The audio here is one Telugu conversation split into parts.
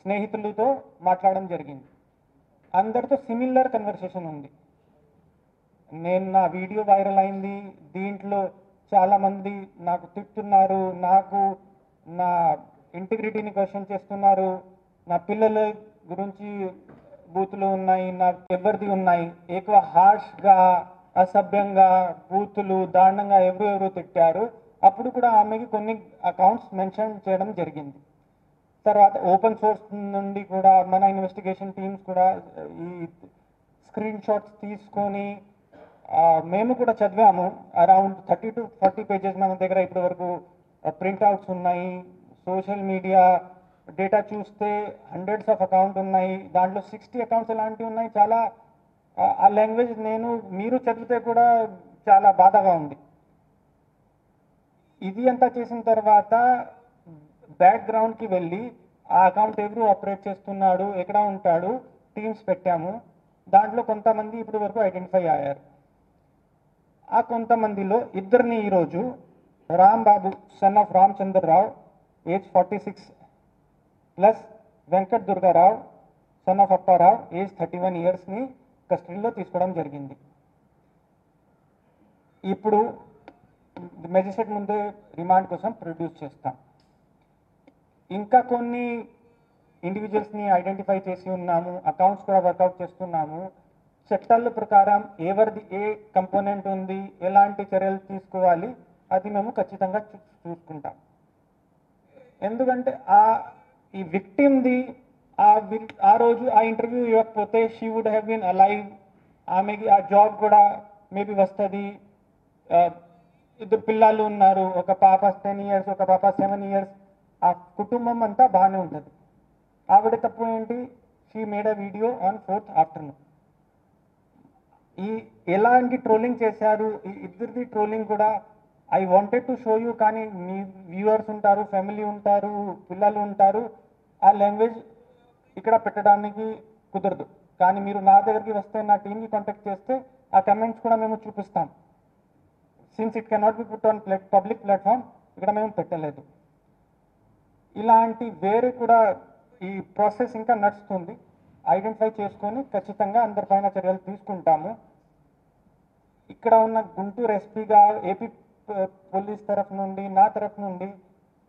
స్నేహితులతో మాట్లాడడం జరిగింది. అందరితో సిమిలర్ కన్వర్సేషన్ ఉంది. నేను నా వీడియో వైరల్ అయింది, దీంట్లో చాలామంది నాకు తిట్టున్నారు, నాకు నా ఇంటిగ్రిటీని క్వశ్చన్ చేస్తున్నారు, నా పిల్లల గురించి బూతులు ఉన్నాయి, నాకు ఎవరిది ఉన్నాయి, ఎక్కువ హార్ష్గా అసభ్యంగా బూతులు దారుణంగా ఎవరు తిట్టారు. అప్పుడు కూడా ఆమెకి కొన్ని అకౌంట్స్ మెన్షన్ చేయడం జరిగింది. తర్వాత ఓపెన్ సోర్స్ నుండి కూడా మన ఇన్వెస్టిగేషన్ టీమ్స్ కూడా ఈ స్క్రీన్ షాట్స్ తీసుకొని మేము కూడా చదివాము. అరౌండ్ 30 to 40 పేజెస్ మన దగ్గర ఇప్పటి వరకు ప్రింట్అవుట్స్ ఉన్నాయి. సోషల్ మీడియా డేటా చూస్తే హండ్రెడ్స్ ఆఫ్ అకౌంట్ ఉన్నాయి, దాంట్లో 60 అకౌంట్స్ ఎలాంటివి ఉన్నాయి. చాలా ఆ లాంగ్వేజ్ మీరు చదివితే కూడా చాలా బాధగా ఉంది. ఇది అంతా చేసిన తర్వాత బ్యాక్గ్రౌండ్కి వెళ్ళి ఆ అకౌంట్ ఎవరు ఆపరేట్ చేస్తున్నాడు, ఎక్కడ ఉంటాడు, టీమ్స్ పెట్టాము. దాంట్లో కొంతమంది ఇప్పటి వరకు ఐడెంటిఫై అయ్యారు. ఆ కొంతమందిలో ఇద్దరిని ఈరోజు Rambabu son of Ramachandrarao age 46 plus Venkat Durgarao son of Apparao age 31 ఇయర్స్ని కస్టడీలో తీసుకోవడం జరిగింది. ఇప్పుడు మెజిస్ట్రేట్ ముందే రిమాండ్ కోసం ప్రొడ్యూస్ చేస్తాం. ఇంకా కొన్ని ఇండివిజువల్స్ని ఐడెంటిఫై చేసి ఉన్నాము, అకౌంట్స్ కూడా వర్కౌట్ చేస్తున్నాము. చట్టాల ప్రకారం ఎవరిది ఏ కంపోనెంట్ ఉంది, ఎలాంటి చర్యలు తీసుకోవాలి, అది మేము ఖచ్చితంగా చూసుకుంటాం. ఎందుకంటే ఈ విక్టిమ్ది ఆ రోజు ఆ ఇంటర్వ్యూ ఇవ్వకపోతే she would have been alive, ఆమెకి ఆ జాబ్ కూడా మేబీ వస్తుంది. ఇద్దరు పిల్లలు ఉన్నారు, ఒక పాప 10 years, ఒక పాప 7 years. ఆ కుటుంబం అంతా బాగానే ఉంటుంది. ఆవిడ తప్పు ఏంటి? She made a video on 4th afternoon. ఎలాంటి ట్రోలింగ్ చేశారు ఈ ఇద్దరిది ట్రోలింగ్ కూడా I wanted to show you, కానీ మీ వ్యూవర్స్ ఉంటారు, ఫ్యామిలీ ఉంటారు, పిల్లలు ఉంటారు, ఆ లాంగ్వేజ్ ఇక్కడ పెట్టడానికి కుదరదు. కానీ మీరు నా దగ్గరికి వస్తే, నా టీంకి కాంటాక్ట్ చేస్తే ఆ కమెంట్స్ కూడా మేము చూపిస్తాం. Since it cannot be put on public platform, ఇక్కడ మేము పెట్టలేదు. ఇలాంటి వేరే కూడా ఈ ప్రాసెస్ ఇంకా నడుస్తుంది. ఐడెంటిఫై చేసుకొని ఖచ్చితంగా అందరిపైన చర్యలు తీసుకుంటాము. ఇక్కడ ఉన్న గుంటూరు ఎస్పీగా ఏపీ పోలీస్ తరఫు నుండి, నా తరఫు నుండి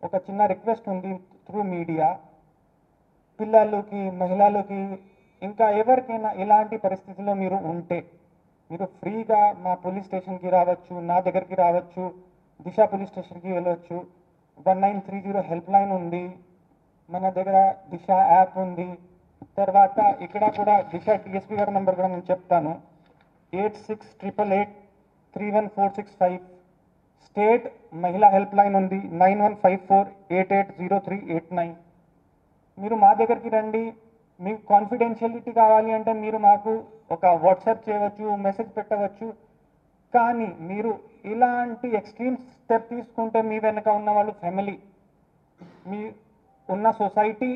ఒక చిన్న రిక్వెస్ట్ ఉంది త్రూ మీడియా. పిల్లలకి, మహిళలకి, ఇంకా ఎవరికైనా ఇలాంటి పరిస్థితుల్లో మీరు ఉంటే మీరు ఫ్రీగా మా పోలీస్ స్టేషన్కి రావచ్చు, నా దగ్గరికి రావచ్చు, దిశ పోలీస్ స్టేషన్కి వెళ్ళవచ్చు. 1930 హెల్ప్ లైన్ ఉంది, మన దగ్గర దిశ యాప్ ఉంది. తర్వాత ఇక్కడ కూడా దిశ డిఎస్పీ గారి నెంబర్ కూడా నేను చెప్తాను, 8688831465. స్టేట్ మహిళా హెల్ప్ లైన్ ఉంది, 9154880389. మీరు మా దగ్గరికి రండి. మీకు కాన్ఫిడెన్షియలిటీ కావాలి అంటే మీరు మాకు ఒక వాట్సాప్ చేయవచ్చు, మెసేజ్ పెట్టవచ్చు. కానీ మీరు ఇలాంటి ఎక్స్ట్రీమ్ స్టెప్ తీసుకుంటే మీ వెనక ఉన్న వాళ్ళు ఫ్యామిలీ, మీ ఉన్న సొసైటీ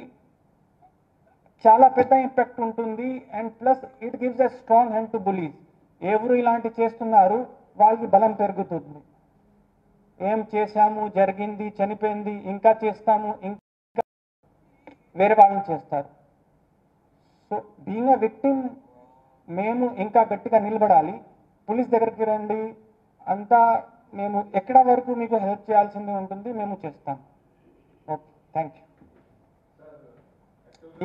చాలా పెద్ద ఇంపాక్ట్ ఉంటుంది. And plus it gives a strong hand to bullies. ఎవరు ఇలాంటి చేస్తున్నారు వాళ్ళకి బలం పెరుగుతుంది. ఏం చేశాము, జరిగింది, చనిపోయింది, ఇంకా చేస్తాము, ఇంకా వేరే వాళ్ళని చేస్తారు. సో బీయింగ్ అ విక్టిమ్ మేము ఇంకా గట్టిగా నిలబడాలి. పోలీస్ దగ్గరికి రండి, అంతా మేము ఎక్కడ వరకు మీకు హెల్ప్ చేయాల్సింది ఉంటుంది మేము చేస్తాం. Okay, thank you.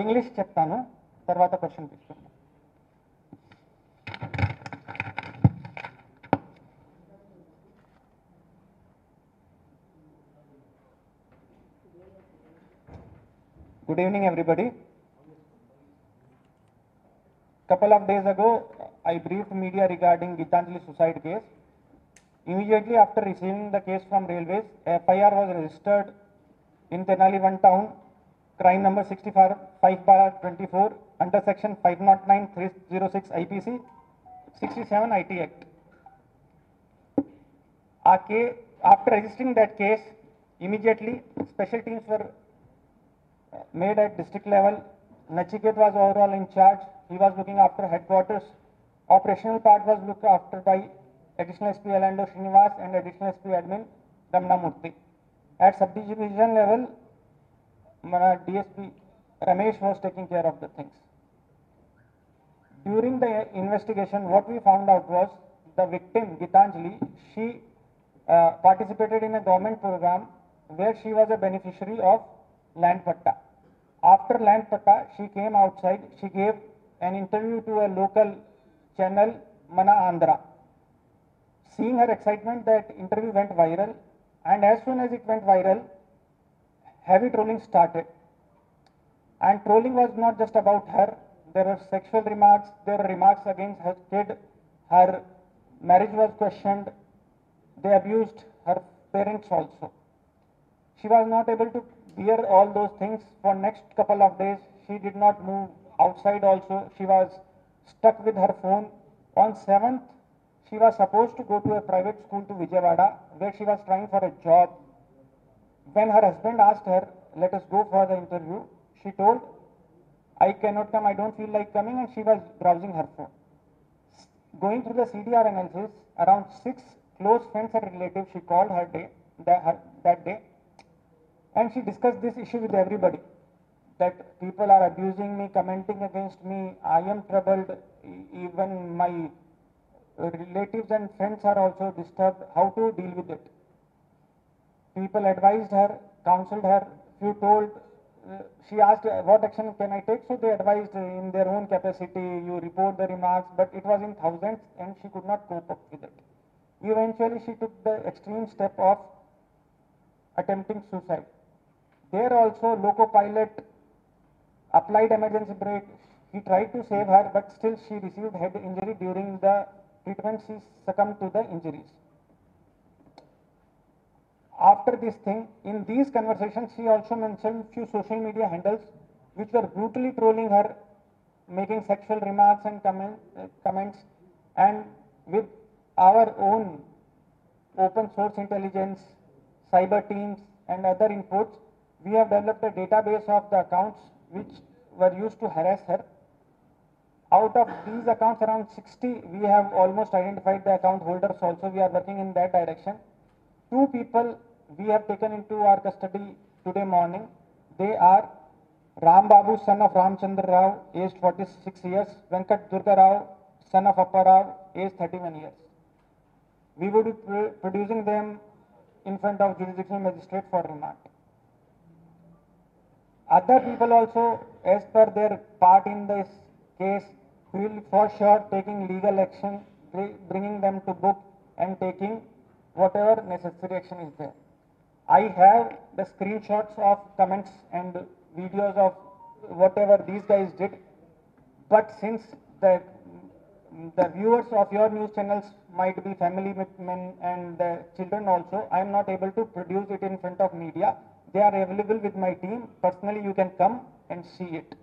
ఇంగ్లీష్ చెప్తాను, తర్వాత క్వశ్చన్ తీసుకుంటాం. Good evening, everybody. Couple of days ago, I briefed media regarding Gitanjali suicide case. Immediately after receiving the case from Railways, FIR was registered in Tenali 1 town, crime number 65/24 under section 509/306 IPC, 67 IT Act. After registering that case, immediately special teams were made at district level. Nachiket was overall in charge. He was looking after headquarters. Operational part was looked after by additional SP Alando Srinivas and additional SP admin Ramna Murthy. At subdivision level, mana DSP Ramesh was taking care of the things. During the investigation, what we found out was the victim, Gitanjali, she participated in a government program where she was a beneficiary of land patta. After land patta, she came outside, she gave an interview to a local channel, Mana Andhra. Seeing her excitement, that interview went viral, and as soon as it went viral, heavy trolling started. And trolling was not just about her. There were sexual remarks, there were remarks against her kid, her marriage was questioned, they abused her parents also. She was not able to bear all those things for next couple of days. She did not move outside also. She was stuck with her phone. On 7th, she was supposed to go to a private school to Vijayawada where she was trying for a job. When her husband asked her, let us go for the interview, she told, I cannot come, I don't feel like coming, and she was browsing her phone. Going through the CDR analysis, around 6 close friends and relatives she called that day, and she discussed this issue with everybody, that people are abusing me, commenting against me, I am troubled, even my relatives and friends are also disturbed, how to deal with it. People advised her, counseled her, few told, she asked what action can I take, so they advised in their own capacity, you report the remarks, but it was in thousands and she could not cope up with it. Eventually she took the extreme step of attempting suicide. There also Loco Pilot applied emergency brake, he tried to save her, but still she received head injury during the treatment, she succumbed to the injuries. After this thing, in these conversations, she also mentioned few social media handles which were brutally trolling her, making sexual remarks and comments. And with our own open source intelligence, cyber teams, and other inputs, we have developed a database of the accounts which were used to harass her. Out of these accounts, around 60, we have almost identified the account holders also. We are working in that direction. 2 people we have taken into our custody today morning. They are Ram Babu, son of Ramchandra Rao, aged 46 years, Venkat Durga Rao, son of Appa Rao, aged 31 years. We would be producing them in front of jurisdictional magistrate for remand. Other people also, as per their part in this case, will for sure taking legal action, bringing them to book and taking whatever necessary action is there. I have the screenshots of comments and videos of whatever these guys did, but since the viewers of your news channels might be family men and the children also, I am not able to produce it in front of media. They are available with my team. Personally, you can come and see it.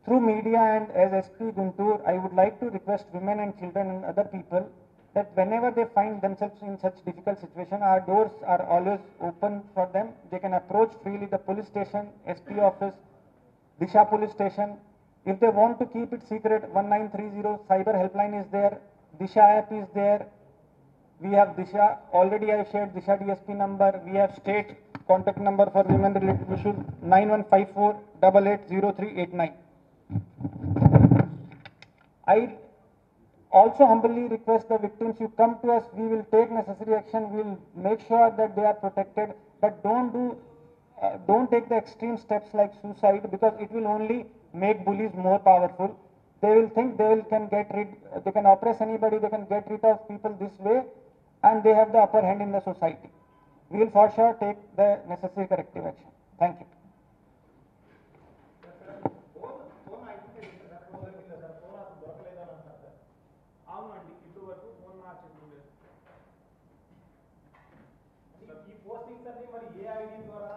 Through media and as SP Guntur, I would like to request women and children and other people that whenever they find themselves in such difficult situation, our doors are always open for them. They can approach freely the police station, SP office, Disha police station. If they want to keep it secret, 1930 cyber helpline is there, Disha app is there. We have Disha, already I shared Disha DSP number. We have state contact number for women related issues, 9154 880389. I also humbly request the victims, you come to us, we will take necessary action, we will make sure that they are protected, but don't take the extreme steps like suicide, because it will only make bullies more powerful. They will think they can oppress anybody, they can get rid of people this way, and they have the upper hand in the society. We will for sure take the necessary corrective action. Thank you. అవునండి ఇప్పుడు వరకు ఫోన్ మార్చలేదు. ఈ పోస్టింగ్స్ అన్ని మరి ఏ ఐడి ద్వారా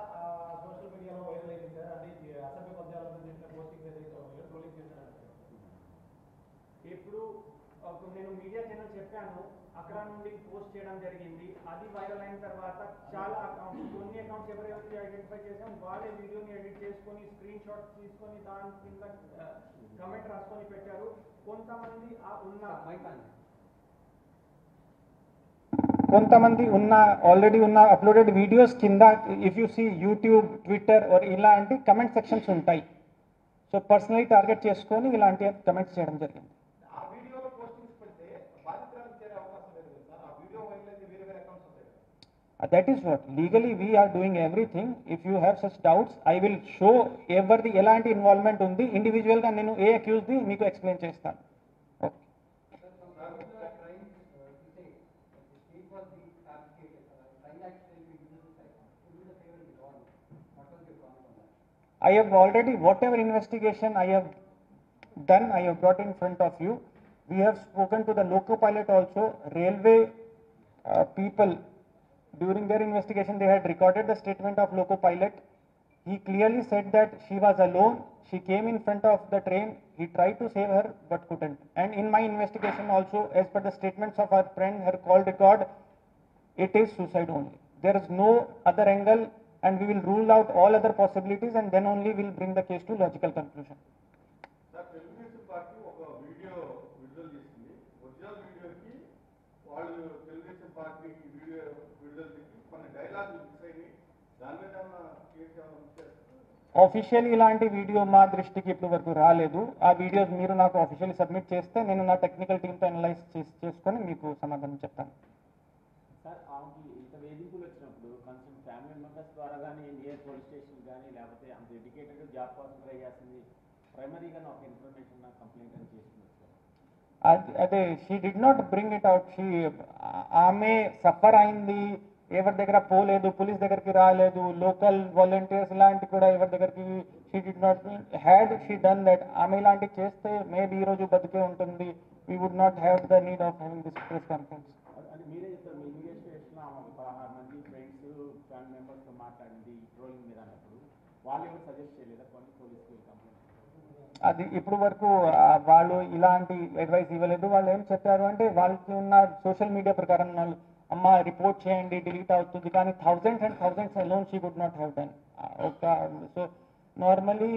సోషల్ మీడియాలో వైరల్ అయింది సార్? అంటే అసభ్య పద్యాలతో చేసిన పోస్టింగ్స్ ఏదైతే ఉన్నాయో ట్రోలింగ్ చేశారు. ఇప్పుడు నేను మీడియా ఛానల్ చెప్పాను, అక్కడ నుండి పోస్ట్ చేయడం జరిగింది. అది వైరల్ అయిన తర్వాత చాలా అకౌంట్స్, కొన్ని అకౌంట్స్ ఎవరైతే ఐడెంటిఫై చేసాం వాళ్ళే వీడియోని ఎడిట్ చేసుకొని స్క్రీన్ షాట్స్ తీసుకొని దాని కింద కమెంట్ రాసుకొని పెట్టారు. కొంతమంది ఉన్న కొంతమంది ఉన్న ఆల్రెడీ ఉన్న అప్లోడెడ్ వీడియోస్ కింద if you see YouTube Twitter or ఇలాంటి కమెంట్ సెక్షన్స్ ఉంటాయి. సో పర్సనలీ టార్గెట్ చేసుకొని ఇలాంటి కమెంట్స్ చేయడం జరిగింది. ఆ వీడియోలో పోస్టింగ్స్ పెడితే బాధితురాలు చేరే అవకాశం లేదు కదా సార్. ఆ వీడియో వైరల్ అయితే వేరే వేరే అకౌంట్స్ ఉంటాయి కదా. That is what legally we are doing everything. If you have such doubts, I will show every ఎలాంటి ఇన్వాల్వ్మెంట్ ఉంది ఇండివిజువల్ గా నేను ఏ అక్యూజ్ ది మీకు ఎక్స్ప్లెయిన్ చేస్తాను. I have already, whatever investigation I have done, I have brought in front of you. We have spoken to the loco pilot also. Railway people, during their investigation, they had recorded the statement of loco pilot. He clearly said that she was alone. She came in front of the train. He tried to save her but couldn't. And in my investigation also, as per the statements of our friend, her call record, it is suicide only. There is no other angle, and we will rule out all other possibilities, and then only we'll bring the case to logical conclusion. Sir Telugu Desam party ఒక వీడియో విడుదల చేసింది. ఒరిజినల్ వీడియోకి వాళ్ళు తెలుగుదేశం పార్టీ వీడియో విడుదల చేసి కొన్ని డైలాగులు మిస్ అయినాయి. దాని మీద ఏమన్నా కేసు ఏమన్నా మిస్ చేస్తారు? ఆఫీషియల్ ఇలాంటి వీడియో మా దృష్టికి ఇప్పుడు వరకు రాలేదు. ఆ వీడియోస్ మీరు నాకు ఆఫీషియల్లీ సబ్మిట్ చేస్తే నేను నా టెక్నికల్ టీమ్తో అనలైజ్ చేసుకొని మీకు సమాధానం చెప్తాను. సార్ ఆమెకి ఇంత వేధింపులు వచ్చినప్పుడు కన్సర్న్ ఫ్యామిలీ మెంబర్స్ ద్వారా కానీ నియర్ పోలీస్ స్టేషన్ కానీ లేకపోతే అంత డెడికేటెడ్ జాబ్ కోసం ట్రై చేస్తుంది, ప్రైమరీగా ఒక ఇన్ఫర్మేషన్ నాకు కంప్లైంట్ అని చేస్తున్నారు సార్. అదే she did not bring it out. ఆమె సఫర్ అయింది, ఎవరి దగ్గర పోలేదు, పోలీస్ దగ్గరికి రాలేదు, లోకల్ వాలంటీర్స్ ఇలాంటి కూడా ఎవరి దగ్గరికి she did not had she done that. ఆమె ఇలాంటివి చేస్తే మేబీ ఈరోజు బతికే ఉంటుంది. We would not have the need of having this press conference. అది మీరే చెప్తారు, మీ ఇన్వెస్టిగేషన్లో ఆమె 16 మంది ఫ్రెండ్స్ ఫ్యామిలీ మెంబర్స్తో మాట్లాడింది ట్రోలింగ్ మీద అన్నప్పుడు వాళ్ళు ఎవరు సజెస్ట్ చేయలేదా కొన్ని పోలీస్కి కంప్లైంట్? అది ఇప్పుడు వరకు వాళ్ళు ఇలాంటి అడ్వైస్ ఇవ్వలేదు. వాళ్ళు ఏం చెప్పారు అంటే వాళ్ళకి ఉన్న సోషల్ మీడియా ప్రకారం వాళ్ళు అమ్మ రిపోర్ట్ చేయండి డిలీట్ అవుతుంది, కానీ thousands and thousands alone she would not have done. ఒక సో నార్మల్లీ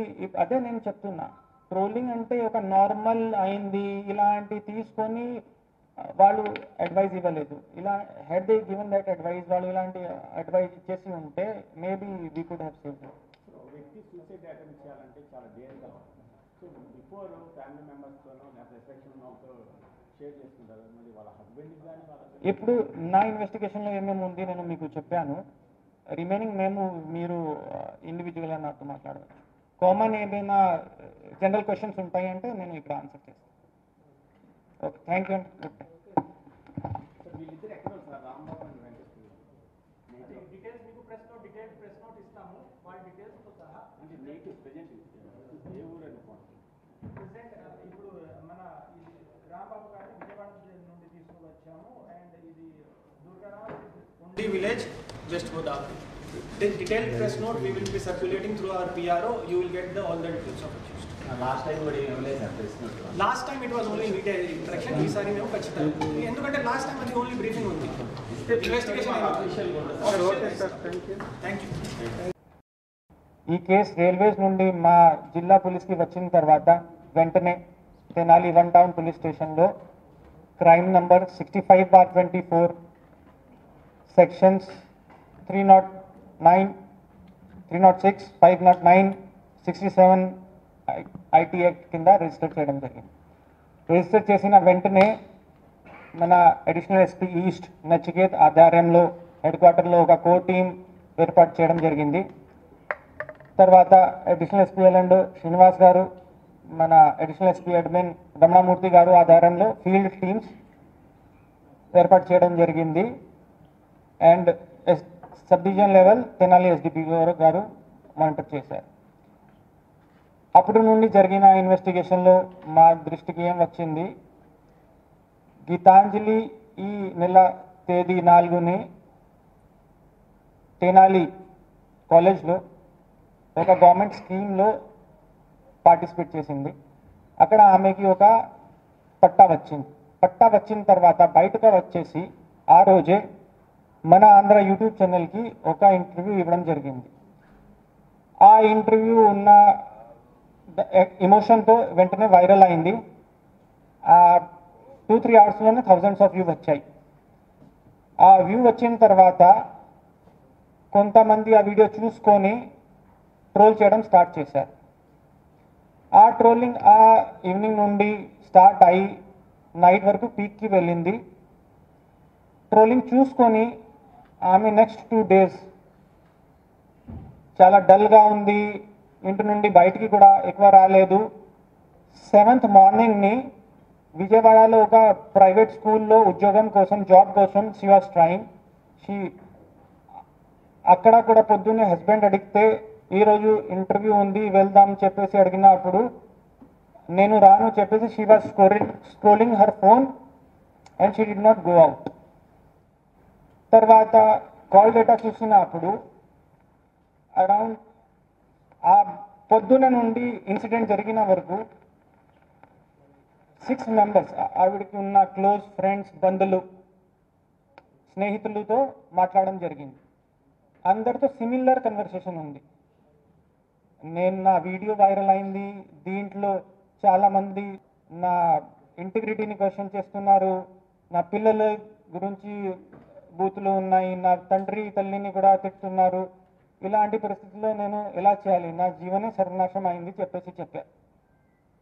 అదే నేను చెప్తున్నా, ట్రోలింగ్ అంటే ఒక నార్మల్ అయింది ఇలాంటి తీసుకొని వాళ్ళు అడ్వైజ్ ఇవ్వలేదు. ఇలా had they given that advise, వాళ్ళు ఇలాంటి అడ్వైజ్ ఇచ్చేసి ఉంటే maybe we could have saved. వ్యక్తి సూసైడ్ అటెంప్ట్ చేయాలంటే చాలా డేర్గా ఉంటుంది. సో బిఫోర్ ఫ్యామిలీ మెంబర్స్తోనో లేకపోతే ఎఫెక్షన్తో షేర్ చేసుకుంటారు, మరి వాళ్ళ హస్బెండ్కి కానీ వాళ్ళ ఇప్పుడు నా ఇన్వెస్టిగేషన్లో ఏమేమి ఉంది నేను మీకు చెప్పాను. రిమైనింగ్ మీరు ఇండివిజువల్గా నాతో మాట్లాడవచ్చు. కామన్ ఏదైనా జనరల్ క్వశ్చన్స్ ఉంటాయి అంటే నేను ఇక్కడ ఆన్సర్ చేస్తాను. ఓకే, థ్యాంక్ యూ అండి. సార్ వీళ్ళిద్దరు ఎక్కడ sir Rambabu and Venkateswara details మీకు ప్రెస్ నోట్ ఇస్తాము, వాళ్ళ డీటెయిల్స్తో సహా. అంటే నేటివ్ ప్రజెంట్ ఏ ఊరు అనుకోండి. ప్రెసెంట్ ఇప్పుడు మన ఇది రాంబాబు గారిని విజయవాడ నుండి తీసుకుని వచ్చాము, అండ్ ఇది Durgarao village west Godavari. Detailed press note we will be circulating through our PRO. You will get all the details of accused. Last time కూడా ఏం లేదు sir press note. Last time it was only media interaction. ఈసారి మేము ఖచ్చితంగా, ఎందుకంటే లాస్ట్ టైం అది ఓన్లీ బ్రీఫింగ్ ఉంది, ఇన్వెస్టిగేషన్ థ్యాంక్ యూ. ఈ కేసు రైల్వేస్ నుండి మా జిల్లా పోలీస్కి వచ్చిన తర్వాత వెంటనే తెనాలి 1 టౌన్ పోలీస్ స్టేషన్లో crime number 65/24 sections 309, 306, 509, 67 IT act కింద రిజిస్టర్ చేయడం జరిగింది. రిజిస్టర్ చేసిన వెంటనే మన అడిషనల్ ఎస్పీ ఈస్ట్ నచికేత్ ఆధ్వర్యంలో హెడ్ క్వార్టర్లో ఒక కోర్ టీం ఏర్పాటు చేయడం జరిగింది. తర్వాత అడిషనల్ ఎస్పీ ఎల్ఎండ్ శ్రీనివాస్ గారు, మన అడిషనల్ ఎస్పీ అడ్మిన్ రమణమూర్తి గారు ఆధ్వర్యంలో ఫీల్డ్ టీమ్స్ ఏర్పాటు చేయడం జరిగింది. And sub division level Tenali SDP గారు మానిటర్ చేశారు. అప్పుడు నుండి జరిగిన ఇన్వెస్టిగేషన్లో మా దృష్టికి ఏం వచ్చింది, గీతాంజలి ఈ నెల తేదీ 4ని తెనాలి కాలేజ్లో ఒక గవర్నమెంట్ స్కీమ్లో పార్టిసిపేట్ చేసింది. అక్కడ ఆమెకి ఒక పట్టా వచ్చింది. పట్టా వచ్చిన తర్వాత బయటకు వచ్చేసి ఆ రోజే మన ఆంధ్ర యూట్యూబ్ ఛానల్కి ఒక ఇంటర్వ్యూ ఇవ్వడం జరిగింది. ఆ ఇంటర్వ్యూ ఉన్న ఎమోషన్తో వెంటనే వైరల్ అయింది. 2-3 అవర్స్లోనే థౌజండ్స్ ఆఫ్ వ్యూ వచ్చాయి. ఆ వ్యూ వచ్చిన తర్వాత కొంతమంది ఆ వీడియో చూసుకొని ట్రోల్ చేయడం స్టార్ట్ చేశారు. ఆ ట్రోలింగ్ ఆ ఈవినింగ్ నుండి స్టార్ట్ అయ్యి నైట్ వరకు పీక్కి వెళ్ళింది. ట్రోలింగ్ చూసుకొని ఆమె నెక్స్ట్ 2 days చాలా డల్గా ఉంది, ఇంటి నుండి బయటికి కూడా ఎక్కువ రాలేదు. 7th మార్నింగ్ని విజయవాడలో ఒక ప్రైవేట్ స్కూల్లో ఉద్యోగం కోసం జాబ్ కోసం షీ వాస్ ట్రైయింగ్. అక్కడ కూడా పొద్దున్నే హస్బెండ్ అడిగితే ఈరోజు ఇంటర్వ్యూ ఉంది వెళ్దాం చెప్పేసి అడిగినప్పుడు నేను రాను చెప్పేసి she was scrolling her phone and she did not go out. తర్వాత కాల్ డేటా చూసినప్పుడు అరౌండ్ ఆ పొద్దున నుండి ఇన్సిడెంట్ జరిగిన వరకు 6 members ఆవిడకి ఉన్న క్లోజ్ ఫ్రెండ్స్, బంధువులు, స్నేహితులతో మాట్లాడడం జరిగింది. అందరితో సిమిలర్ కన్వర్సేషన్ ఉంది. నా వీడియో వైరల్ అయింది, దీంట్లో చాలామంది నా ఇంటిగ్రిటీని క్వశ్చన్ చేస్తున్నారు, నా పిల్లల గురించి బూతులు ఉన్నాయి, నా తండ్రి తల్లిని కూడా తిట్టున్నారు. ఇలాంటి పరిస్థితుల్లో నేను ఎలా చేయాలి, నా జీవనే సర్వనాశనం అయింది చెప్పా.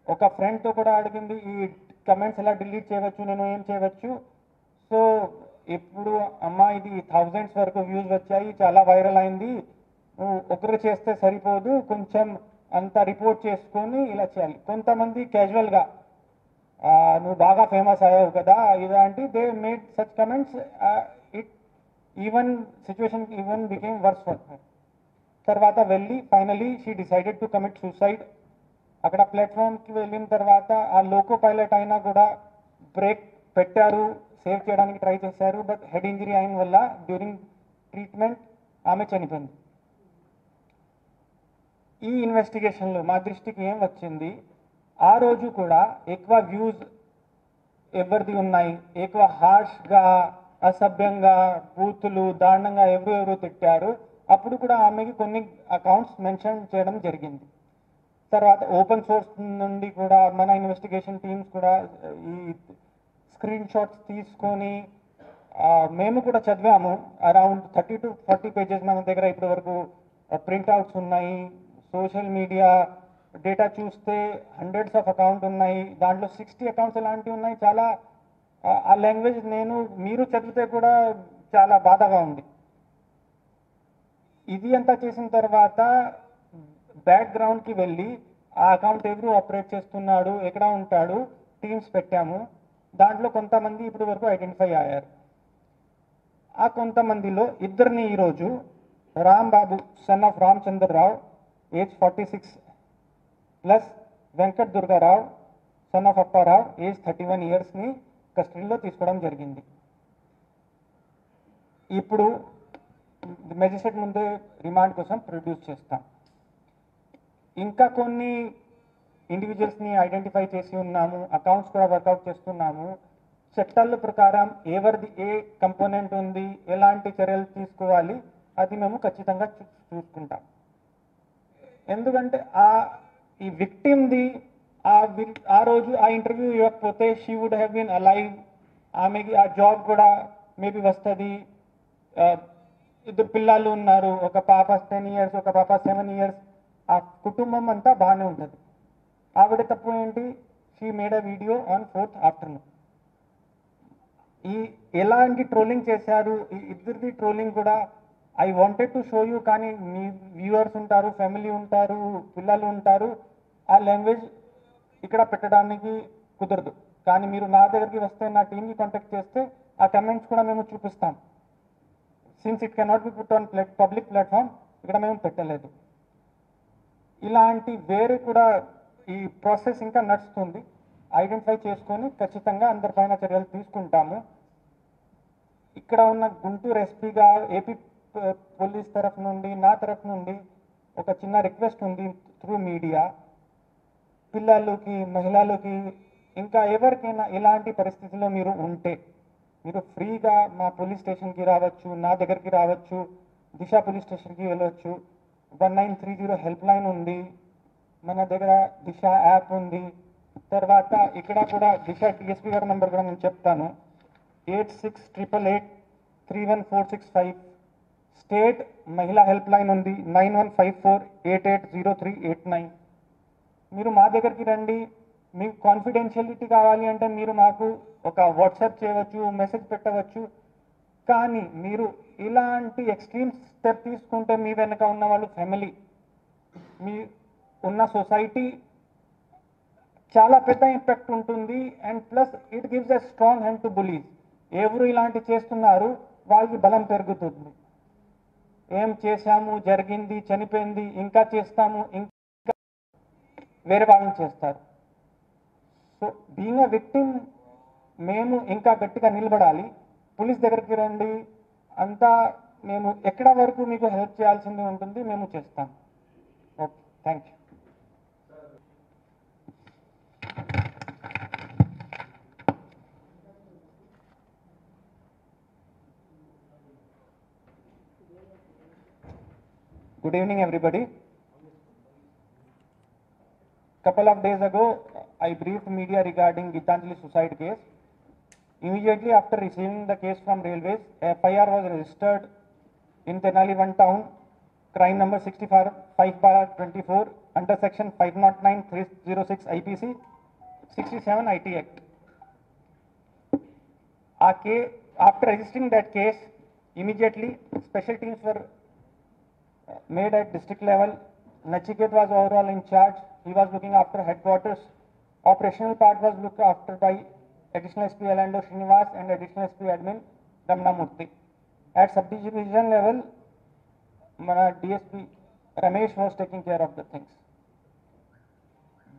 ఒక ఫ్రెండ్తో కూడా అడిగింది ఈ కమెంట్స్ ఎలా డిలీట్ చేయవచ్చు, నేను ఏం చేయవచ్చు. సో ఇప్పుడు అమ్మా ఇది 1000s వరకు వ్యూస్ వచ్చాయి, చాలా వైరల్ అయింది, నువ్వు ఒకరు చేస్తే సరిపోదు, కొంచెం అంతా రిపోర్ట్ చేసుకొని ఇలా చేయాలి. కొంతమంది క్యాజువల్గా నువ్వు బాగా ఫేమస్ అయ్యావు కదా ఇలాంటి they made such comments. It even situation even became worse for her. తర్వాత వెళ్ళి finally she decided to commit suicide. అక్కడ ప్లాట్ఫామ్కి వెళ్ళిన తర్వాత ఆ లోకో పైలట్ అయినా కూడా బ్రేక్ పెట్టారు, సేవ్ చేయడానికి ట్రై చేశారు. బట్ హెడ్ ఇంజరీ అయిన వల్ల డ్యూరింగ్ ట్రీట్మెంట్ ఆమె చనిపోయింది. ఈ ఇన్వెస్టిగేషన్లో మా దృష్టికి ఏం వచ్చింది, ఆ రోజు కూడా ఎక్కువ వ్యూస్ ఎవరిది ఉన్నాయి, ఎక్కువ హార్ష్గా, అసభ్యంగా, బూతులు, దారుణంగా ఎవరు తిట్టారు. అప్పుడు కూడా ఆమెకి కొన్ని అకౌంట్స్ మెన్షన్ చేయడం జరిగింది. తర్వాత ఓపెన్ సోర్స్ నుండి కూడా మన ఇన్వెస్టిగేషన్ టీమ్స్ కూడా ఈ స్క్రీన్ షాట్స్ తీసుకొని మేము కూడా చదివాము. అరౌండ్ 30 to 40 pages మన దగ్గర ఇప్పటి వరకు ప్రింట్అవుట్స్ ఉన్నాయి. సోషల్ మీడియా డేటా చూస్తే హండ్రెడ్స్ ఆఫ్ అకౌంట్ ఉన్నాయి, దాంట్లో 60 అకౌంట్స్ ఇలాంటివి ఉన్నాయి. చాలా ఆ లాంగ్వేజ్ మీరు చదివితే కూడా చాలా బాధగా ఉంది. ఇది అంతా చేసిన తర్వాత బ్యాక్గ్రౌండ్కి వెళ్ళి ఆ అకౌంట్ ఎవరు ఆపరేట్ చేస్తున్నాడు, ఎక్కడ ఉంటాడు, టీమ్స్ పెట్టాము. దాంట్లో కొంతమంది ఇప్పటి వరకు ఐడెంటిఫై అయ్యారు. ఆ కొంతమందిలో ఇద్దరిని ఈరోజు Rambabu son of Ramachandrarao age 46 plus Venkat Durgarao son of Apparao age 31 yearsని కస్టడీలో తీసుకోవడం జరిగింది. ఇప్పుడు మెజిస్ట్రేట్ ముందే రిమాండ్ కోసం ప్రొడ్యూస్ చేస్తాం. ఇంకా కొన్ని ఇండివిజువల్స్ని ఐడెంటిఫై చేసి ఉన్నాము, అకౌంట్స్ కూడా వర్కౌట్ చేస్తున్నాము. చట్టాల ప్రకారం ఎవరిది ఏ కంపోనెంట్ ఉంది, ఎలాంటి చర్యలు తీసుకోవాలి అది మేము ఖచ్చితంగా చూసుకుంటాం. ఎందుకంటే ఈ విక్టిమ్ది ఆ రోజు ఆ ఇంటర్వ్యూ ఇవ్వకపోతే she would have been alive, ఆమెకి ఆ జాబ్ కూడా మేబీ వస్తుంది. ఇద్దరు పిల్లలు ఉన్నారు, ఒక పాప 10 years, ఒక పాప 7 years. ఆ కుటుంబం అంతా బాగానే ఉంటుంది. ఆవిడ తప్పు ఏంటి, she made a video on 4th afternoon. ఎలాంటి ట్రోలింగ్ చేశారు, ఈ ఇద్దరిది ట్రోలింగ్ కూడా I wanted to show you, కానీ మీ వ్యూవర్స్ ఉంటారు, ఫ్యామిలీ ఉంటారు, పిల్లలు ఉంటారు, ఆ లాంగ్వేజ్ ఇక్కడ పెట్టడానికి కుదరదు. కానీ మీరు నా దగ్గరికి వస్తే, నా టీమ్కి కాంటాక్ట్ చేస్తే ఆ కమెంట్స్ కూడా మేము చూపిస్తాం. Since it cannot be put on public platform, ఇక్కడ మేము పెట్టలేదు. ఇలాంటి వేరే కూడా ఈ ప్రాసెస్ ఇంకా నడుస్తుంది. ఐడెంటిఫై చేసుకొని ఖచ్చితంగా అందరిపైన చర్యలు తీసుకుంటాము. ఇక్కడ ఉన్న గుంటూరు ఎస్పీగా ఏపీ పోలీస్ తరఫు నుండి, నా తరఫు నుండి ఒక చిన్న రిక్వెస్ట్ ఉంది త్రూ మీడియా. పిల్లలకి, మహిళలకి, ఇంకా ఎవరికైనా ఇలాంటి పరిస్థితుల్లో మీరు ఉంటే మీరు ఫ్రీగా మా పోలీస్ స్టేషన్కి రావచ్చు, నా దగ్గరికి రావచ్చు, దిశ పోలీస్ స్టేషన్కి వెళ్ళవచ్చు. 1930 హెల్ప్ లైన్ ఉంది, మన దగ్గర దిశ యాప్ ఉంది. తర్వాత ఇక్కడ కూడా దిశ డిఎస్పీ గారి నెంబర్ కూడా నేను చెప్తాను, 8688 31465. స్టేట్ మహిళా హెల్ప్ లైన్ ఉంది 9154880389. మీరు మా దగ్గరికి రండి. మీకు కాన్ఫిడెన్షియలిటీ కావాలి అంటే మీరు మాకు ఒక వాట్సాప్ చేయవచ్చు, మెసేజ్ పెట్టవచ్చు. కానీ మీరు ఇలాంటి ఎక్స్ట్రీమ్ స్టెప్ తీసుకుంటే మీ వెనక ఉన్న వాళ్ళు ఫ్యామిలీ, మీ ఉన్న సొసైటీ చాలా పెద్ద ఇంపాక్ట్ ఉంటుంది. And plus it gives a strong hand to bullies. ఎవరు ఇలాంటి చేస్తున్నారు వాళ్ళకి బలం పెరుగుతుంది. ఏం చేశాము, జరిగింది, చనిపోయింది, ఇంకా చేస్తాము, ఇంకా వేరే వాళ్ళని చేస్తారు. సో బీయింగ్ అ విక్టిమ్ మేము ఇంకా గట్టిగా నిలబడాలి. పోలీస్ దగ్గరికి రండి, అంతా మేము ఎక్కడ వరకు మీకు హెల్ప్ చేయాల్సింది ఉంటుంది మేము చేస్తాం. Okay, thank you. Good evening, everybody. Couple of days ago, I briefed media regarding Gitanjali suicide case. Immediately after receiving the case from Railways, a FIR was registered in Tenali One Town, crime number 65/24 under section 509/306 IPC, 67 IT Act. After registering that case, immediately special teams were made at district level. Nachiket was overall in charge. He was looking after headquarters. Operational part was looked after by additional SP Alando Srinivas and additional SP admin Ramna Murthy. At subdivision level, DSP Ramesh was taking care of the things.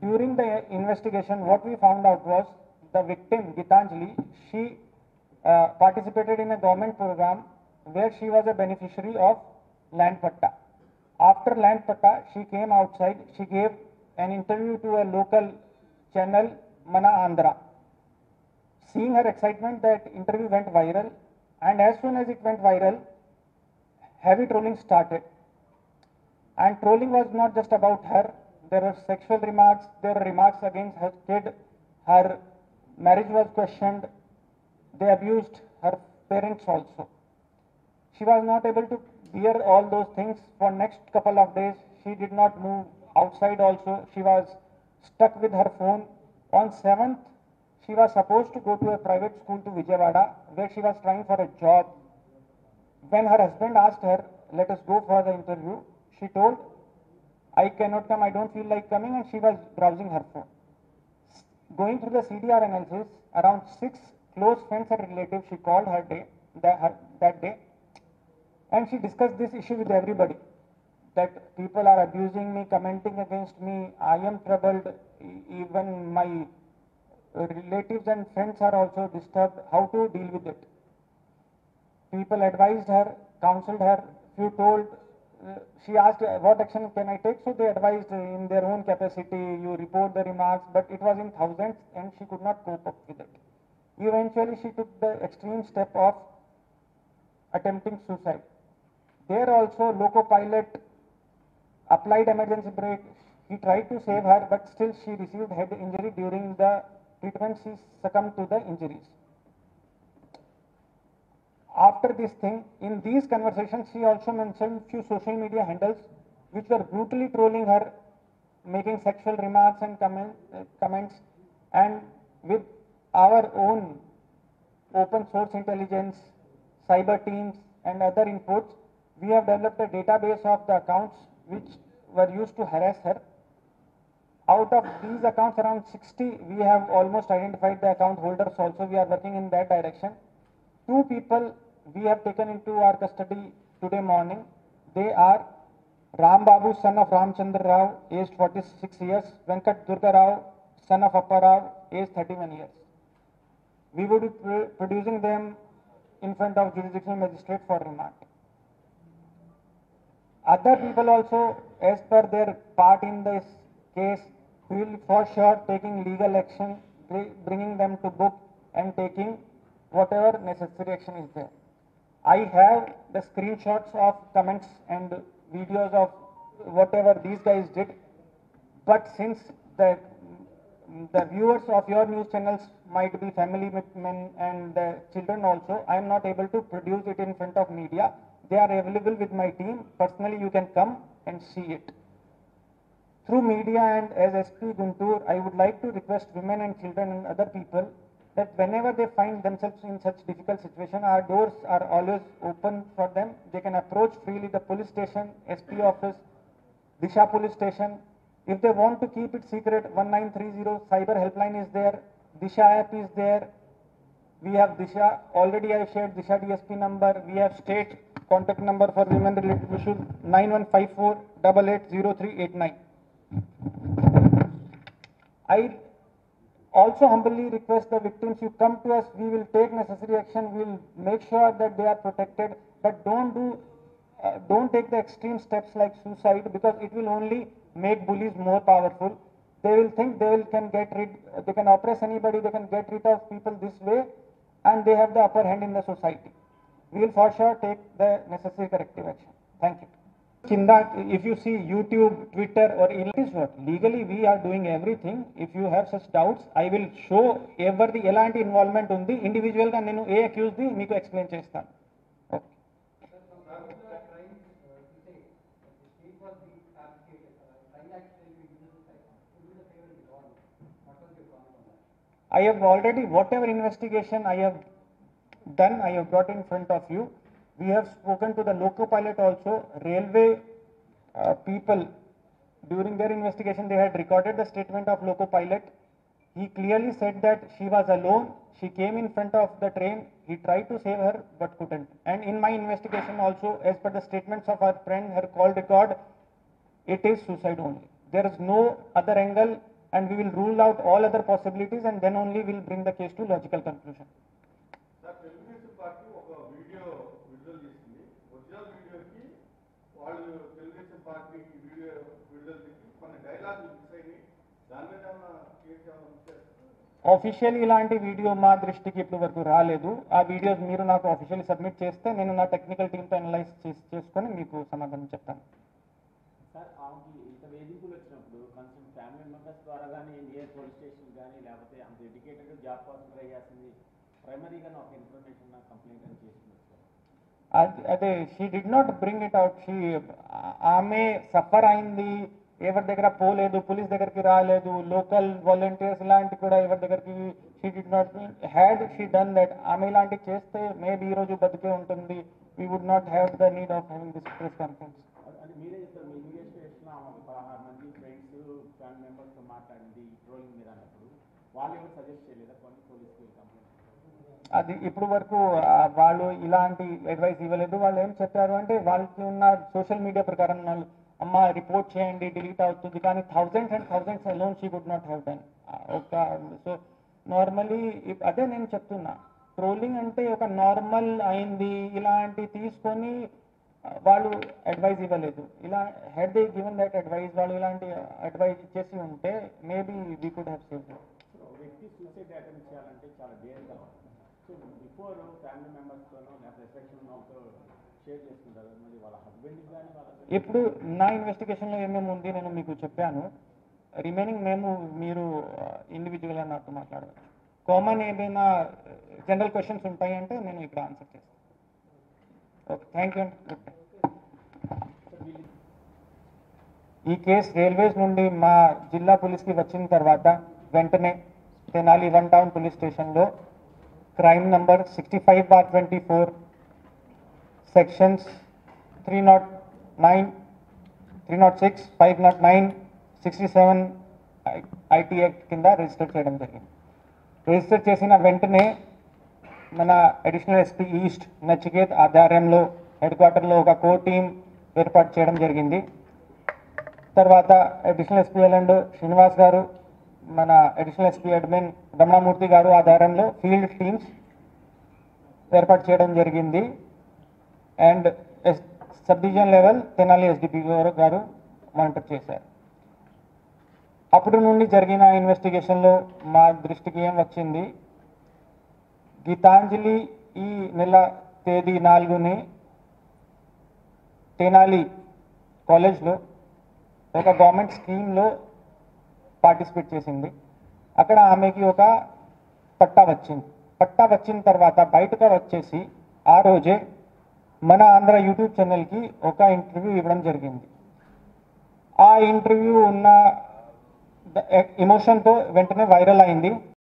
During the investigation, what we found out was the victim Gitanjali, she participated in a government program where she was a beneficiary of land patta. After land patta, she came outside. She gave an interview to a local channel, Mana Andhra. Seeing her excitement, that interview went viral, and as soon as it went viral, heavy trolling started. And trolling was not just about her. There were sexual remarks, there were remarks against her kid, her marriage was questioned, they abused her parents also. She was not able to bear all those things. For next couple of days, she did not move outside also. She was stuck with her phone. On 7th, she was supposed to go to a private school to Vijayawada, where she was trying for a job. When her husband asked her, let us go for the interview, she told, I cannot come, I don't feel like coming, and she was browsing her phone. Going through the CDR analysis, around 6 close friends and relatives she called that day, and she discussed this issue with everybody, that people are abusing me, commenting against me, I am troubled, even my relatives and friends are also disturbed, how to deal with it. People advised her, counseled her, few told, she asked what action can I take, so they advised in their own capacity, you report the remarks, but it was in thousands and she could not cope up with it. Eventually she took the extreme step of attempting suicide. There also Loco Pilot applied emergency brake. He tried to save her, but still she received head injury. During the treatment, she succumbed to the injuries. After this thing, in these conversations, she also mentioned few social media handles which were brutally trolling her, making sexual remarks and comments. And with our own open source intelligence, cyber teams and other inputs, we have developed a database of the accounts which were used to harass her. Out of these accounts, around 60, we have almost identified the account holders also. We are working in that direction. 2 people we have taken into our custody today morning. They are Ram Babu, son of Ramchandra Rao, aged 46 years, Venkat Durga Rao, son of Appa Rao, aged 31 years. We would be producing them in front of jurisdictional magistrate for remand. Other people also, as per their part in this case, will for sure taking legal action, bringing them to book and taking whatever necessary action is there. I have the screenshots of comments and videos of whatever these guys did, but since the the viewers of your news channels might be family men and the children also. I am not able to produce it in front of media. They are available with my team. Personally, you can come and see it. Through media and as SP Guntur, I would like to request women and children and other people that whenever they find themselves in such difficult situation, our doors are always open for them. They can approach freely the police station, SP office, Disha police station. If they want to keep it secret, 1930 cyber helpline is there, Disha app is there. We have Disha, already I shared Disha DSP number. We have state contact number for women related issues, 9154 880389. I also humbly request the victims, you come to us, we will take necessary action, we will make sure that they are protected, but don't take the extreme steps like suicide, because it will only make bullies more powerful. They will think they can oppress anybody, they can get rid of people this way, and they have the upper hand in the society. We will for sure take the necessary corrective action. Thank you. If you see YouTube, Twitter, or is what legally we are doing everything. If you have such doubts, I will show every elanti involvement undi individual ga nenu a accused di meeku explain chestanu. Okay. I have already, whatever investigation I have done, I have brought in front of you. We have spoken to the loco pilot also. Railway people, during their investigation, they had recorded the statement of loco pilot. He clearly said that she was alone. She came in front of the train. He tried to save her, but couldn't. And in my investigation also, as per the statements of our friend, her call record, it is suicide only. There is no other angle, and we will rule out all other possibilities, and then only we will bring the case to logical conclusion. Sir Telugu Desam party ఒక వీడియో విడుదల చేసింది. ఒరిజినల్ వీడియోకి వాళ్ళు తెలుగుదేశం పార్టీ వీడియో విడుదల చేసి కొన్ని డైలాగ్ మిక్స్ అయినాయి. దాని మీద ఏమైనా కేసు ఏమైనా చేస్తారు? ఆఫీషియల్ ఇలాంటి వీడియో మా దృష్టికి ఇప్పటి వరకు రాలేదు. ఆ వీడియోస్ మీరు నాకు ఆఫీషియల్ సబ్మిట్ చేస్తే నేను నా టెక్నికల్ టీంతో అనలైజ్ చేసుకొని మీకు సమాధానం చెప్తాను. సార్ ఆమెకి ఇంత వేధింపులు వచ్చినప్పుడు కన్సర్న్ ఫ్యామిలీ మెంబర్స్ ద్వారా కానీ నియర్ పోలీస్ స్టేషన్ కానీ లేకపోతే అంత ఎడ్యుకేటెడ్ జాబ్ కోసం ట్రై చేస్తుంది, ప్రైమరీగా ఒక ఇన్ఫర్మేషన్ నాకు కంప్లైంట్ అని చేస్తుంది సార్. అదే she did not bring it out. ఆమె సఫర్ అయింది, ఎవరి దగ్గర పోలేదు, పోలీస్ దగ్గరికి రాలేదు, లోకల్ వాలంటీర్స్ ఇలాంటి కూడా ఎవరి దగ్గరికి she did not had she done that. ఆమె ఇలాంటివి చేస్తే మేబీ ఈ రోజు బతికే ఉంటుంది. We would not have the need of having this press conference. అది మీరే చెప్తారు, మీ మీడియా స్టేషన్లో ఆమెకు 16 మంది ఫ్రెండ్స్ ఫ్యామిలీ మెంబర్స్తో మాట్లాడింది ట్రోలింగ్ మీద అన్నప్పుడు వాళ్ళు ఎవరు సజెస్ట్ చేయలేదా కొన్ని పోలీస్కి కంప్లైంట్? అది ఇప్పుడు వరకు వాళ్ళు ఇలాంటి అడ్వైస్ ఇవ్వలేదు. వాళ్ళు ఏం చెప్పారు అంటే వాళ్ళకి ఉన్న సోషల్ మీడియా ప్రకారం వాళ్ళు అమ్మ రిపోర్ట్ చేయండి డిలీట్ అవుతుంది, కానీ thousands and thousands alone she would not have done. So normally అదే నేను చెప్తున్నా, ట్రోలింగ్ అంటే ఒక నార్మల్ అయింది ఇలాంటి తీసుకొని వాళ్ళు అడ్వైజ్ ఇవ్వలేదు. ఇలా had they given that advise, వాళ్ళు ఇలాంటి అడ్వైజ్ ఇచ్చేసి ఉంటే maybe we could have saved. వ్యక్తి సూసైడ్ అటెంప్ట్ చేయాలంటే చాలా డేర్ కావాలి. సో బిఫోర్ ఫ్యామిలీ మెంబర్స్తోనో లేకపోతే ఎఫెక్షన్తో షేర్ చేసుకుంటారు, మరి వాళ్ళ హస్బెండ్కి కానీ వాళ్ళ ఇప్పుడు నా ఇన్వెస్టిగేషన్లో ఏమేమి ఉంది నేను మీకు చెప్పాను. రిమైనింగ్ మీరు ఇండివిజువల్గా నాతో మాట్లాడవచ్చు. కామన్ ఏదైనా జనరల్ క్వశ్చన్స్ ఉంటాయంటే నేను ఇక్కడ ఆన్సర్ చేస్తాను. ఓకే, థ్యాంక్ యూ అండి. ఈ కేసు రైల్వేస్ నుండి మా జిల్లా పోలీస్కి వచ్చిన తర్వాత వెంటనే తెనాలి 1 టౌన్ పోలీస్ స్టేషన్లో crime number 65/24 sections 309, 306, 509, 67 IT act కింద రిజిస్టర్ చేయడం జరిగింది. రిజిస్టర్ చేసిన వెంటనే మన అడిషనల్ ఎస్పీ ఈస్ట్ నచికేత్ ఆధ్వర్యంలో హెడ్ క్వార్టర్లో ఒక కోర్ టీం ఏర్పాటు చేయడం జరిగింది. తర్వాత అడిషనల్ ఎస్పీ ఎల్ఎండ్ శ్రీనివాస్ గారు, మన అడిషనల్ ఎస్పీ అడ్మిన్ రమణమూర్తి గారు ఆధ్వర్యంలో ఫీల్డ్ టీమ్స్ ఏర్పాటు చేయడం జరిగింది. And sub division level Tenali SDP గారు మానిటర్ చేశారు. అప్పుడు నుండి జరిగిన ఇన్వెస్టిగేషన్లో మా దృష్టికి ఏం వచ్చింది, గీతాంజలి ఈ నెల తేదీ 4ని తెనాలి కాలేజ్లో ఒక గవర్నమెంట్ స్కీమ్లో పార్టిసిపేట్ చేసింది. అక్కడ ఆమెకి ఒక పట్టా వచ్చిన తర్వాత బయటకు వచ్చేసి ఆ రోజే మన ఆంధ్ర యూట్యూబ్ ఛానల్కి ఒక ఇంటర్వ్యూ ఇవ్వడం జరిగింది. ఆ ఇంటర్వ్యూ ఉన్న ఎమోషన్తో వెంటనే వైరల్ అయింది.